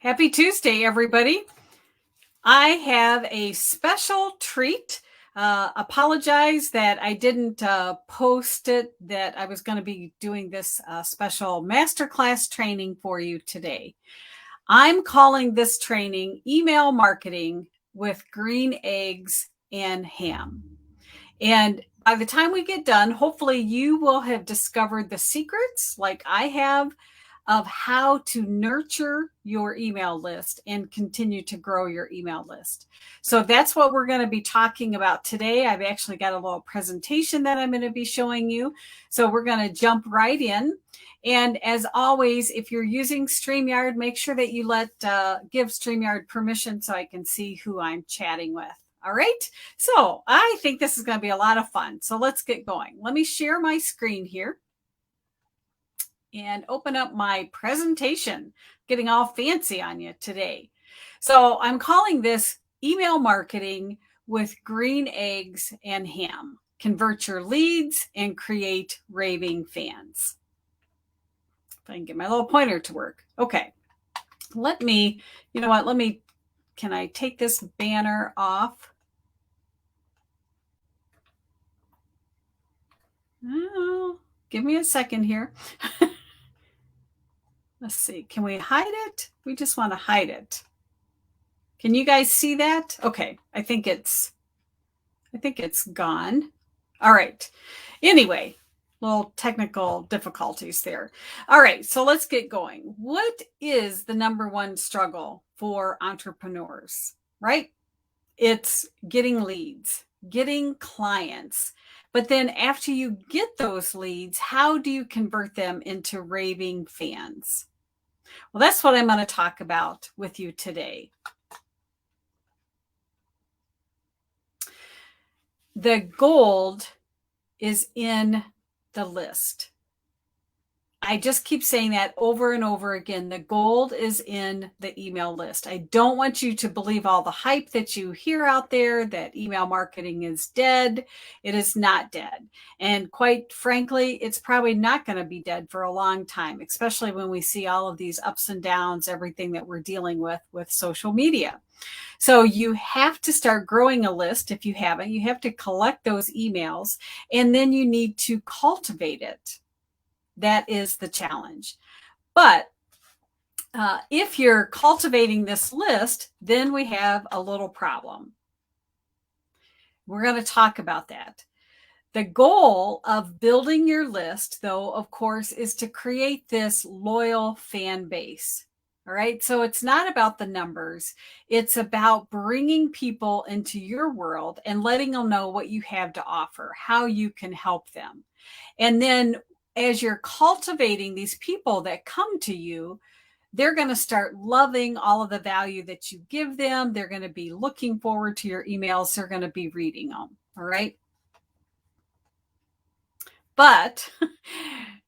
Happy Tuesday, everybody. I have a special treat. Apologize that I didn't post it, that I was going to be doing this special masterclass training for you today. I'm calling this training Email Marketing with Green Eggs and Ham. And by the time we get done, hopefully you will have discovered the secrets, like I have, of how to nurture your email list and continue to grow your email list. So that's what we're going to be talking about today. I've actually got a little presentation that I'm going to be showing you. So we're going to jump right in. And as always, if you're using StreamYard, make sure that you give StreamYard permission so I can see who I'm chatting with. All right. So I think this is going to be a lot of fun. So let's get going. Let me share my screen here and open up my presentation. Getting all fancy on you today. So I'm calling this Email Marketing with Green Eggs and Ham. Convert your leads and create raving fans. If I can get my little pointer to work. Okay. Can I take this banner off? Oh, give me a second here. Let's see. Can we hide it? We just want to hide it. Can you guys see that? Okay. I think it's gone. All right. Anyway, little technical difficulties there. All right. So let's get going. What is the number one struggle for entrepreneurs, right? It's getting leads, getting clients. But then after you get those leads, how do you convert them into raving fans? Well, that's what I'm going to talk about with you today. The gold is in the list. I just keep saying that over and over again. The gold is in the email list. I don't want you to believe all the hype that you hear out there that email marketing is dead. It is not dead. And quite frankly, it's probably not going to be dead for a long time, especially when we see all of these ups and downs, everything that we're dealing with social media. So you have to start growing a list. If you haven't, you have to collect those emails, and then you need to cultivate it. That is the challenge. But if you're cultivating this list, then we have a little problem. We're going to talk about that. The goal of building your list, though, of course, is to create this loyal fan base. All right. So it's not about the numbers. It's about bringing people into your world and letting them know what you have to offer, how you can help them. And then as you're cultivating these people that come to you, they're going to start loving all of the value that you give them. They're going to be looking forward to your emails. They're going to be reading them. All right. But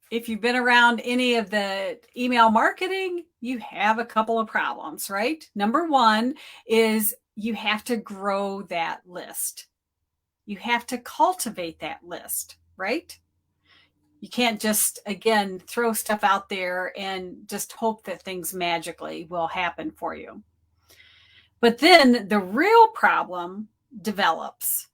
if you've been around any of the email marketing, you have a couple of problems, right? Number one is you have to grow that list. You have to cultivate that list, right? You can't just, again, throw stuff out there and just hope that things magically will happen for you. But then the real problem develops,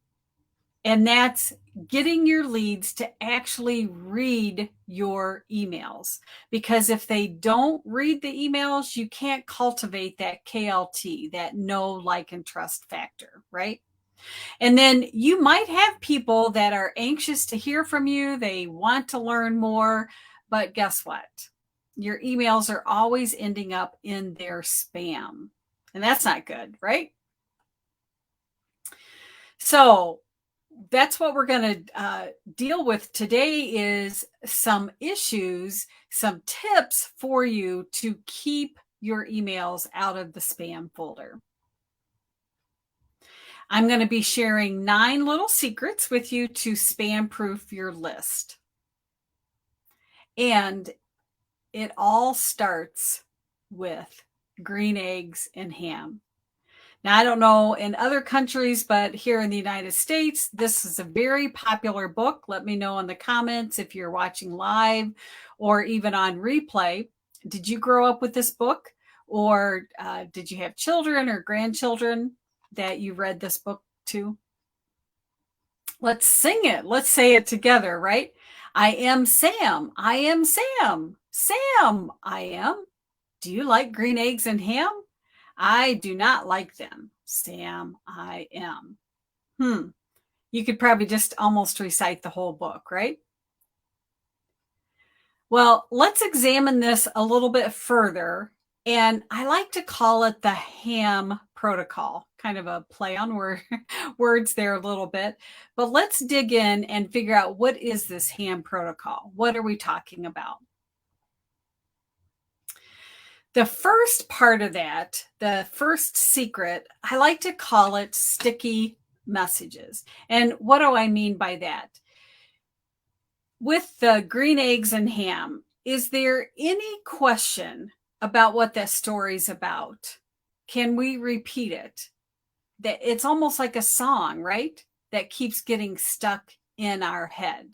and that's getting your leads to actually read your emails. Because if they don't read the emails, you can't cultivate that KLT, that know, like, and trust factor, right? And then you might have people that are anxious to hear from you. They want to learn more, but guess what? Your emails are always ending up in their spam, and that's not good, right? So that's what we're going to deal with today, is some issues, some tips for you to keep your emails out of the spam folder. I'm going to be sharing 9 little secrets with you to spam proof your list. And it all starts with green eggs and ham. Now, I don't know in other countries, but here in the United States, this is a very popular book. Let me know in the comments if you're watching live or even on replay. Did you grow up with this book? Or did you have children or grandchildren that you read this book to? Let's sing it. Let's say it together, right? I am Sam. I am Sam. Sam, I am. Do you like green eggs and ham? I do not like them. Sam, I am. You could probably just almost recite the whole book, right? Well, let's examine this a little bit further. And I like to call it the ham protocol, kind of a play on words there a little bit. But let's dig in and figure out, what is this ham protocol? What are we talking about? The first part of that, the first secret, I like to call it sticky messages. And what do I mean by that? With the green eggs and ham, is there any question about what that story's about? Can we repeat it? That it's almost like a song, right? That keeps getting stuck in our head.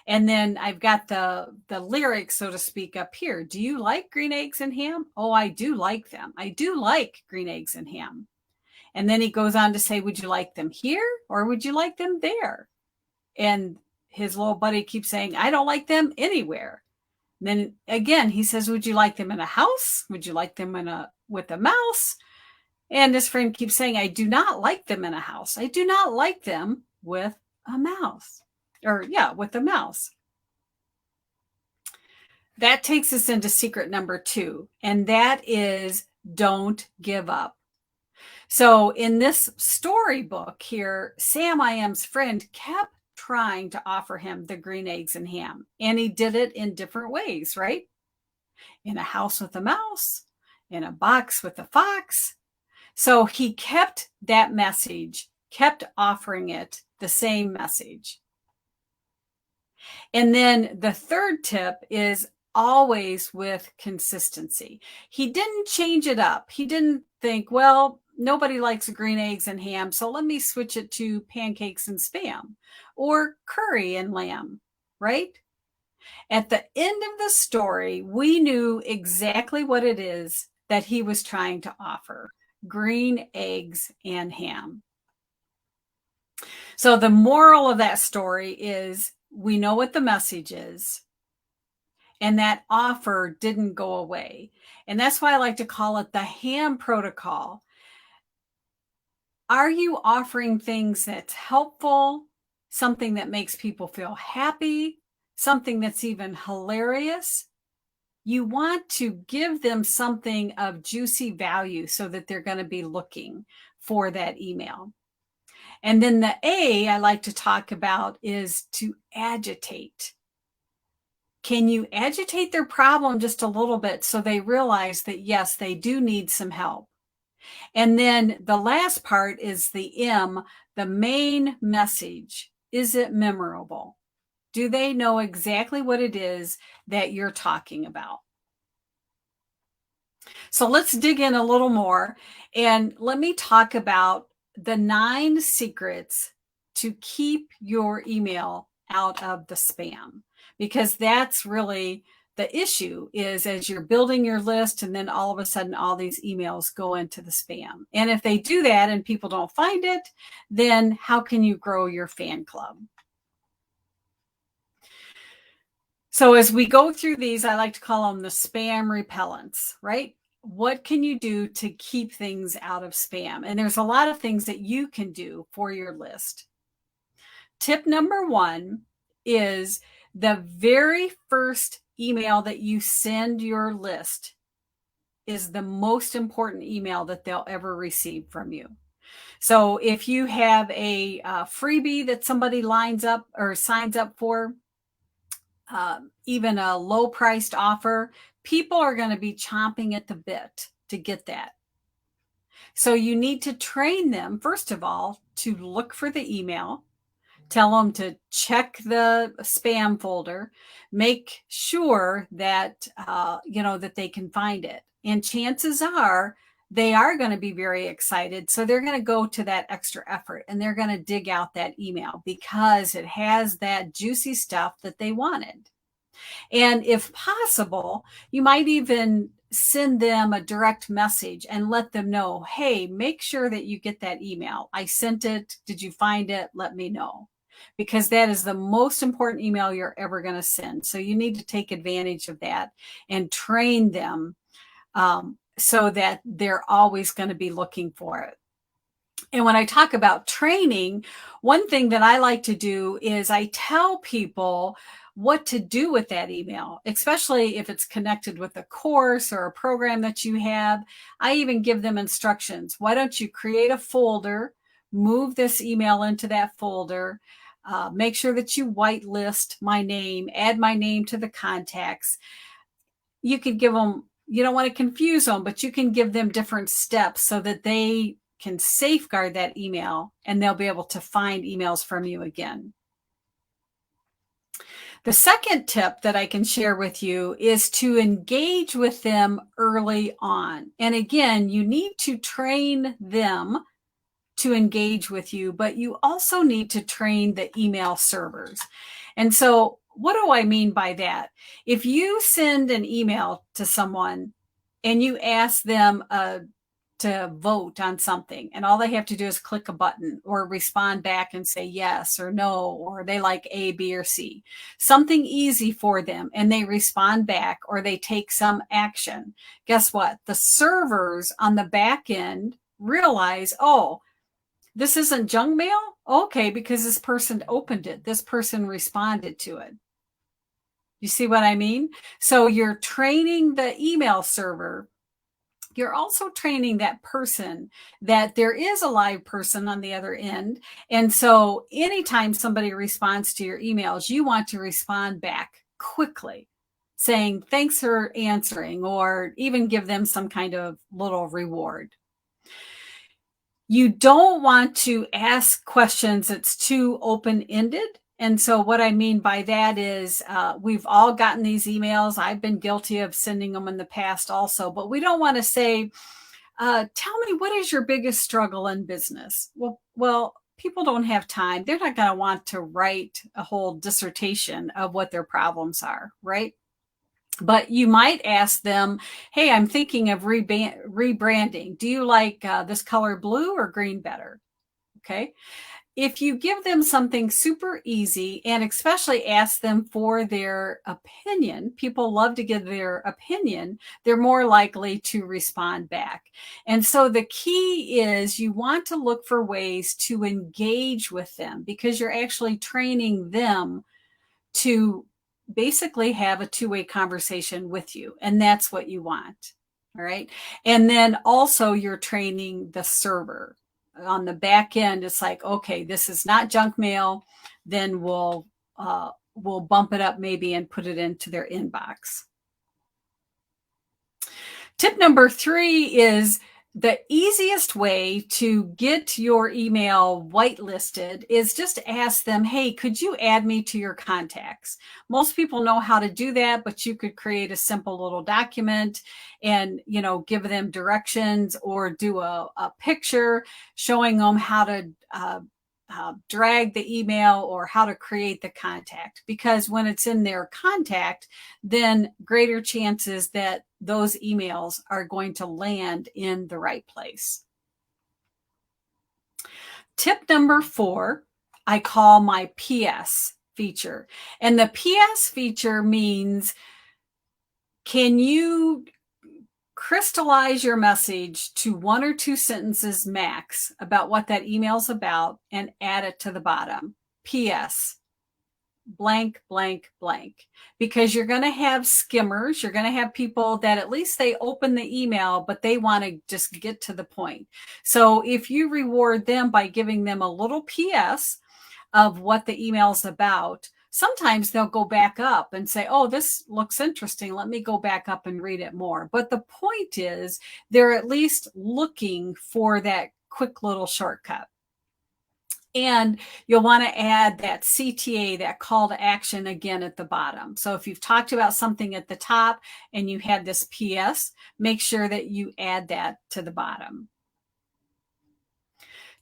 And then I've got the lyrics, so to speak, up here. Do you like green eggs and ham? Oh, I do like them. I do like green eggs and ham. And then he goes on to say, would you like them here or would you like them there? And his little buddy keeps saying, I don't like them anywhere. And then again, he says, would you like them in a house? Would you like them with a mouse? And his friend keeps saying, I do not like them in a house. I do not like them with a mouse. With a mouse. That takes us into secret number 2, and that is don't give up. So in this storybook here, Sam I Am's friend kept trying to offer him the green eggs and ham, and he did it in different ways, right? In a house with a mouse, in a box with a fox. So he kept that message, kept offering it, the same message. And then the third tip is always with consistency. He didn't change it up. He didn't think, well, nobody likes green eggs and ham, so let me switch it to pancakes and spam or curry and lamb, right? At the end of the story, we knew exactly what it is that he was trying to offer: green eggs and ham. So the moral of that story is, we know what the message is, and that offer didn't go away. And that's why I like to call it the ham protocol. Are you offering things that's helpful, something that makes people feel happy, something that's even hilarious? You want to give them something of juicy value so that they're going to be looking for that email. And then the A I like to talk about is to agitate. Can you agitate their problem just a little bit so they realize that, yes, they do need some help? And then the last part is the M, the main message. Is it memorable? Do they know exactly what it is that you're talking about? So let's dig in a little more, and let me talk about the 9 secrets to keep your email out of the spam, because that's really the issue, is as you're building your list and then all of a sudden all these emails go into the spam. And if they do that and people don't find it, then how can you grow your fan club? So as we go through these, I like to call them the spam repellents, right? What can you do to keep things out of spam? And there's a lot of things that you can do for your list. Tip number 1 is the very first email that you send your list is the most important email that they'll ever receive from you. So if you have a freebie that somebody lines up or signs up for, even a low priced offer, people are going to be chomping at the bit to get that. So you need to train them, first of all, to look for the email. Tell them to check the spam folder, make sure that, that they can find it. And chances are they are going to be very excited. So they're going to go to that extra effort and they're going to dig out that email because it has that juicy stuff that they wanted. And if possible, you might even send them a direct message and let them know, hey, make sure that you get that email. I sent it. Did you find it? Let me know. Because that is the most important email you're ever going to send. So you need to take advantage of that and train them so that they're always going to be looking for it. And when I talk about training, one thing that I like to do is I tell people what to do with that email, especially if it's connected with a course or a program that you have. I even give them instructions. Why don't you create a folder, move this email into that folder, make sure that you whitelist my name, add my name to the contacts. You could give them, you don't want to confuse them, but you can give them different steps so that they can safeguard that email and they'll be able to find emails from you again. The second tip that I can share with you is to engage with them early on. And again, you need to train them to engage with you, but you also need to train the email servers. And so what do I mean by that? If you send an email to someone and you ask them to vote on something, and all they have to do is click a button or respond back and say yes or no, or they like A, B, or C, something easy for them, and they respond back or they take some action, guess what? The servers on the back end realize, oh, this isn't junk mail? Okay, because this person opened it. This person responded to it. You see what I mean? So you're training the email server. You're also training that person that there is a live person on the other end. And so anytime somebody responds to your emails, you want to respond back quickly, saying, thanks for answering, or even give them some kind of little reward. You don't want to ask questions that's too open-ended. And so what I mean by that is we've all gotten these emails. I've been guilty of sending them in the past also, but we don't want to say, tell me, what is your biggest struggle in business? Well, people don't have time. They're not going to want to write a whole dissertation of what their problems are, right? But you might ask them, hey, I'm thinking of rebranding. Do you like this color blue or green better? Okay. If you give them something super easy and especially ask them for their opinion, people love to give their opinion, they're more likely to respond back. And so the key is you want to look for ways to engage with them because you're actually training them to basically have a two-way conversation with you. And that's what you want. All right. And then also you're training the server on the back end. It's like, okay, this is not junk mail. Then we'll bump it up maybe and put it into their inbox. Tip number 3 is the easiest way to get your email whitelisted is just to ask them, hey, could you add me to your contacts? Most people know how to do that, but you could create a simple little document and, give them directions or do a picture showing them how to drag the email or how to create the contact. Because when it's in their contact, then greater chances that those emails are going to land in the right place. Tip number 4, I call my PS feature. And the PS feature means, can you crystallize your message to 1 or 2 sentences max about what that email's about and add it to the bottom. PS, blank, blank, blank. Because you're going to have skimmers. You're going to have people that at least they open the email, but they want to just get to the point. So if you reward them by giving them a little PS of what the email's about, sometimes they'll go back up and say, oh, this looks interesting. Let me go back up and read it more. But the point is they're at least looking for that quick little shortcut. And you'll want to add that CTA, that call to action again at the bottom. So if you've talked about something at the top and you had this PS, make sure that you add that to the bottom.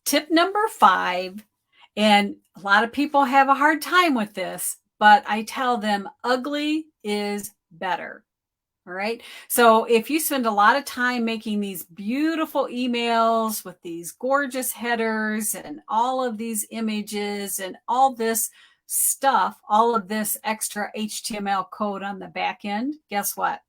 Tip number 5, and a lot of people have a hard time with this, but I tell them ugly is better. All right. So if you spend a lot of time making these beautiful emails with these gorgeous headers and all of these images and all this stuff, all of this extra HTML code on the back end, guess what?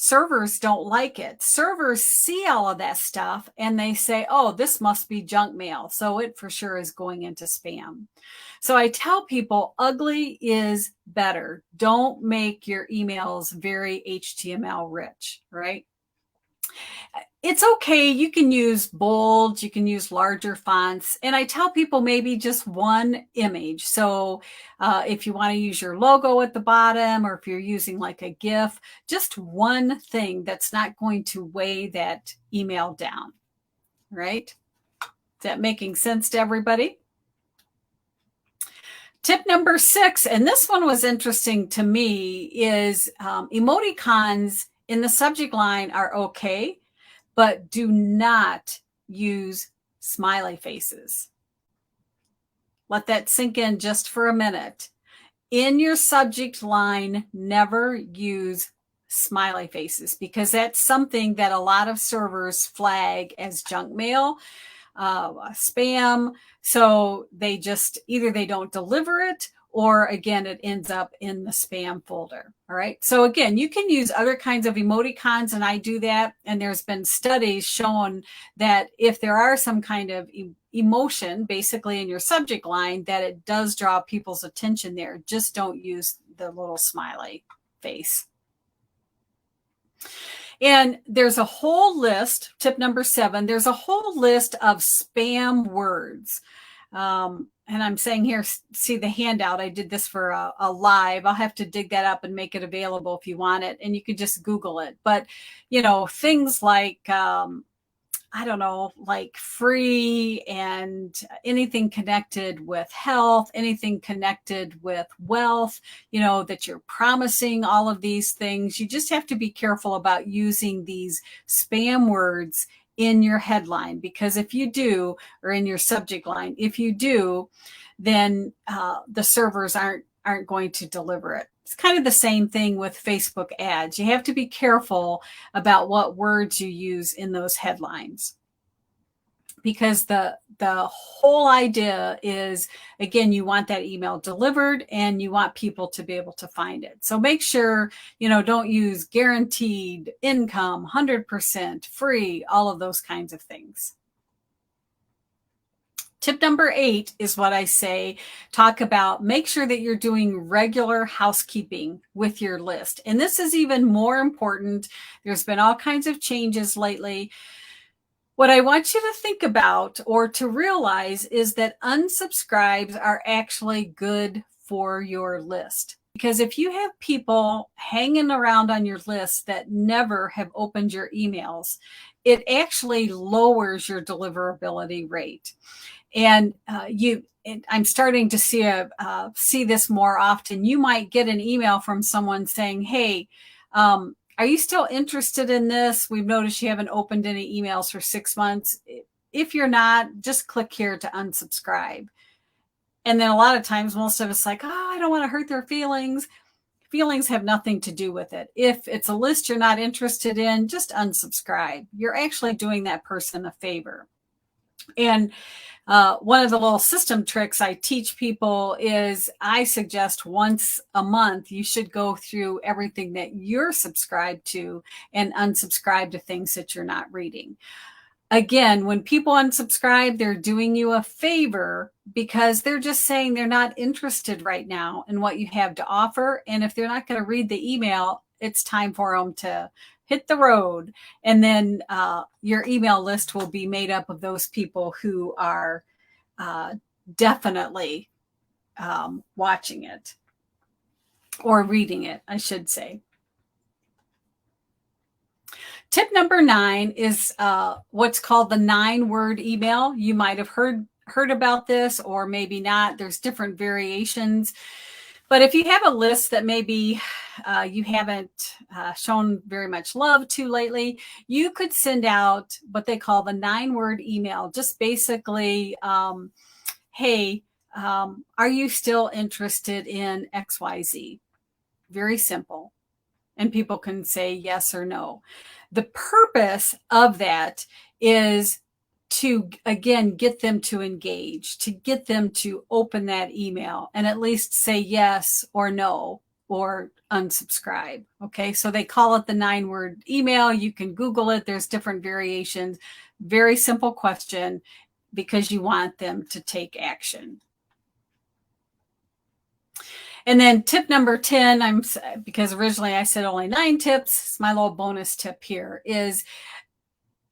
Servers don't like it. Servers see all of that stuff and they say, oh, this must be junk mail. So it for sure is going into spam. So I tell people ugly is better. Don't make your emails very HTML rich, right? It's okay. You can use bold, you can use larger fonts. And I tell people maybe just one image. So if you want to use your logo at the bottom, or if you're using like a GIF, just one thing that's not going to weigh that email down, right? Is that making sense to everybody? Tip number 6, and this one was interesting to me, is emoticons in the subject line are okay, but do not use smiley faces. Let that sink in just for a minute. In your subject line, never use smiley faces, because that's something that a lot of servers flag as junk mail, spam. So they just either they don't deliver it, or again, it ends up in the spam folder. All right. So again, you can use other kinds of emoticons, and I do that. And there's been studies showing that if there are some kind of emotion basically in your subject line, that it does draw people's attention there. Just don't use the little smiley face. And there's a whole list, tip number 7, there's a whole list of spam words. And I'm saying here, see the handout, I did this for a live. I'll have to dig that up and make it available if you want it. And you can just Google it. But, you know, things like, I don't know, like free, and anything connected with health, anything connected with wealth, you know, that you're promising all of these things. You just have to be careful about using these spam words in your headline, because if you do, or in your subject line, if you do, then the servers aren't going to deliver it. It's kind of the same thing with Facebook ads. You have to be careful about what words you use in those headlines, because the whole idea is, again, you want that email delivered and you want people to be able to find it. So make sure, you know, don't use guaranteed income, 100% free, all of those kinds of things. Tip number 8 is what I say, talk about, make sure that you're doing regular housekeeping with your list. And this is even more important. There's been all kinds of changes lately. What I want you to think about, or to realize, is that unsubscribes are actually good for your list. Because if you have people hanging around on your list that never have opened your emails, it actually lowers your deliverability rate. And I'm starting to see this more often. You might get an email from someone saying, hey, are you still interested in this? We've noticed you haven't opened any emails for 6 months. If you're not, just click here to unsubscribe. And then a lot of times, most of us like, oh, I don't want to hurt their feelings. Feelings have nothing to do with it. If it's a list you're not interested in, just unsubscribe. You're actually doing that person a favor. And one of the little system tricks I teach people is, I suggest once a month you should go through everything that you're subscribed to and unsubscribe to things that you're not reading. Again, when people unsubscribe, they're doing you a favor, because they're just saying they're not interested right now in what you have to offer. And if they're not going to read the email, it's time for them to hit the road. And then your email list will be made up of those people who are definitely watching it, or reading it, I should say. Tip number 9 is what's called the 9-word email. You might have heard about this, or maybe not. There's different variations. But if you have a list that maybe you haven't shown very much love to lately, you could send out what they call the 9-word email. Just basically, hey, Are you still interested in XYZ? Very simple. And people can say yes or no. The purpose of that is to, again, get them to engage, to get them to open that email and at least say yes or no or unsubscribe. Okay. So they call it the 9-word email. You can Google it. There's different variations. Very simple question because you want them to take action. And then tip number 10, because originally I said only 9 tips, my little bonus tip here is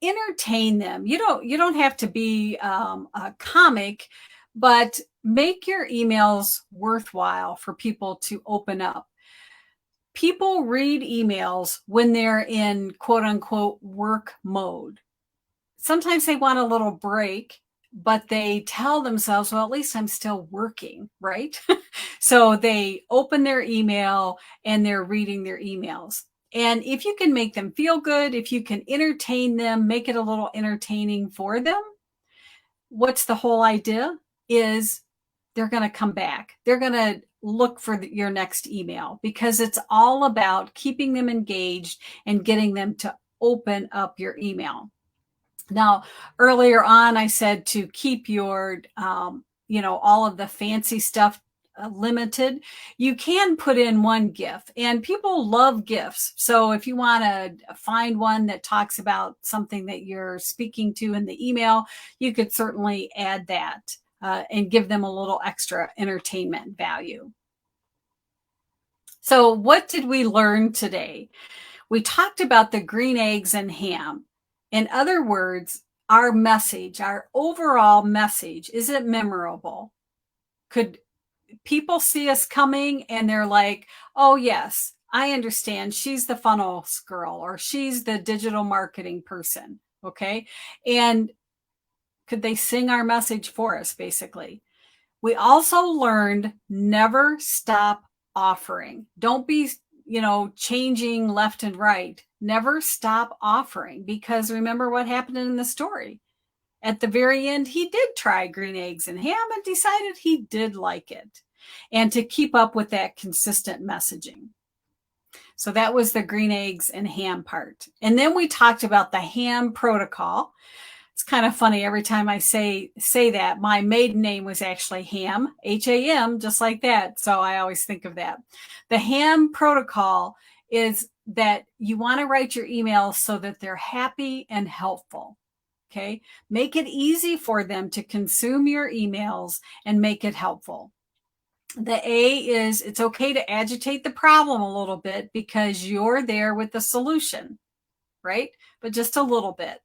entertain them. You don't have to be a comic, but make your emails worthwhile for people to open up. People read emails when they're in quote unquote work mode. Sometimes they want a little break, but they tell themselves, well, at least I'm still working, right? So they open their email and they're reading their emails. And if you can make them feel good, if you can entertain them, make it a little entertaining for them, what's the whole idea is they're going to come back. They're going to look for your next email because it's all about keeping them engaged and getting them to open up your email. Now, earlier on, I said to keep your, all of the fancy stuff limited. You can put in one GIF, and people love GIFs. So if you want to find one that talks about something that you're speaking to in the email, you could certainly add that and give them a little extra entertainment value. So what did we learn today? We talked about the green eggs and ham. In other words, our message, our overall message, is it memorable? Could people see us coming and they're like, oh, yes, I understand. She's the funnels girl or she's the digital marketing person. Okay. And could they sing our message for us, basically? We also learned never stop offering. Don't be, changing left and right. Never stop offering because remember what happened in the story. At the very end, he did try green eggs and ham and decided he did like it. And to keep up with that consistent messaging. So that was the green eggs and ham part. And then we talked about the ham protocol. It's kind of funny every time I say that. My maiden name was actually Ham, Ham, just like that. So I always think of that. The ham protocol is that you want to write your emails so that they're happy and helpful. Okay. Make it easy for them to consume your emails and make it helpful. The A is it's okay to agitate the problem a little bit because you're there with the solution, right? But just a little bit.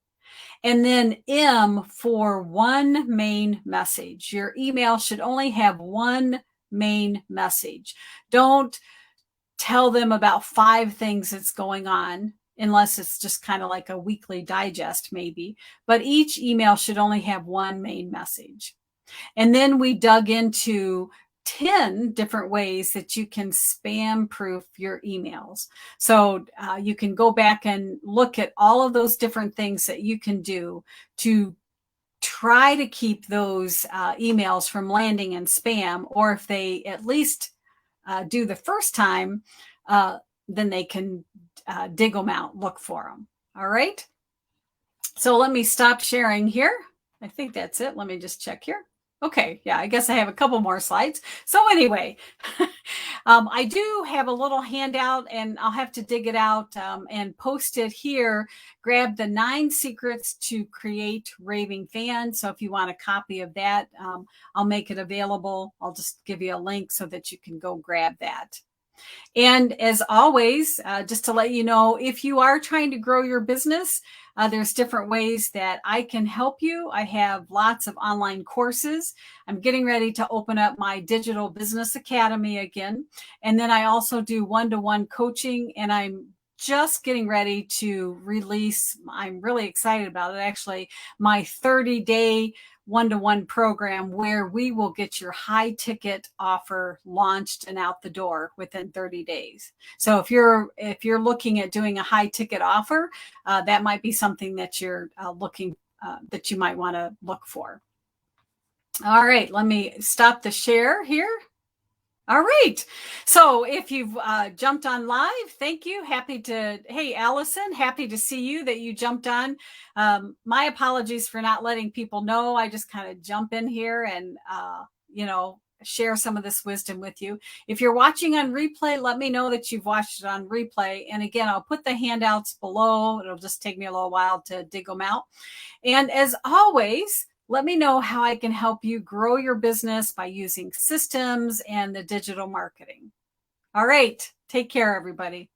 And then M for one main message. Your email should only have one main message. Don't tell them about 5 things that's going on unless it's just kind of like a weekly digest maybe. But each email should only have one main message. And then we dug into 10 different ways that you can spam proof your emails. So you can go back and look at all of those different things that you can do to try to keep those emails from landing in spam, or if they at least do the first time, then they can dig them out, look for them. All right. So let me stop sharing here. I think that's it. Let me just check here. Okay, yeah, I guess I have a couple more slides. So anyway, I do have a little handout and I'll have to dig it out and post it here. Grab the 9 secrets to create raving fans. So if you want a copy of that, I'll make it available. I'll just give you a link so that you can go grab that. And as always, just to let you know, if you are trying to grow your business, there's different ways that I can help you. I have lots of online courses. I'm getting ready to open up my digital business academy again. And then I also do one-to-one coaching, and I'm just getting ready to release, I'm really excited about it actually, my 30-day one-to-one program where we will get your high ticket offer launched and out the door within 30 days. So if you're looking at doing a high ticket offer, that might be something that you're looking that you might want to look for. All right, let me stop the share here. All right. So if you've jumped on live, thank you. Hey, Allison, happy to see you that you jumped on. My apologies for not letting people know. I just kind of jump in here and, share some of this wisdom with you. If you're watching on replay, let me know that you've watched it on replay. And again, I'll put the handouts below. It'll just take me a little while to dig them out. And as always, let me know how I can help you grow your business by using systems and the digital marketing. All right. Take care, everybody.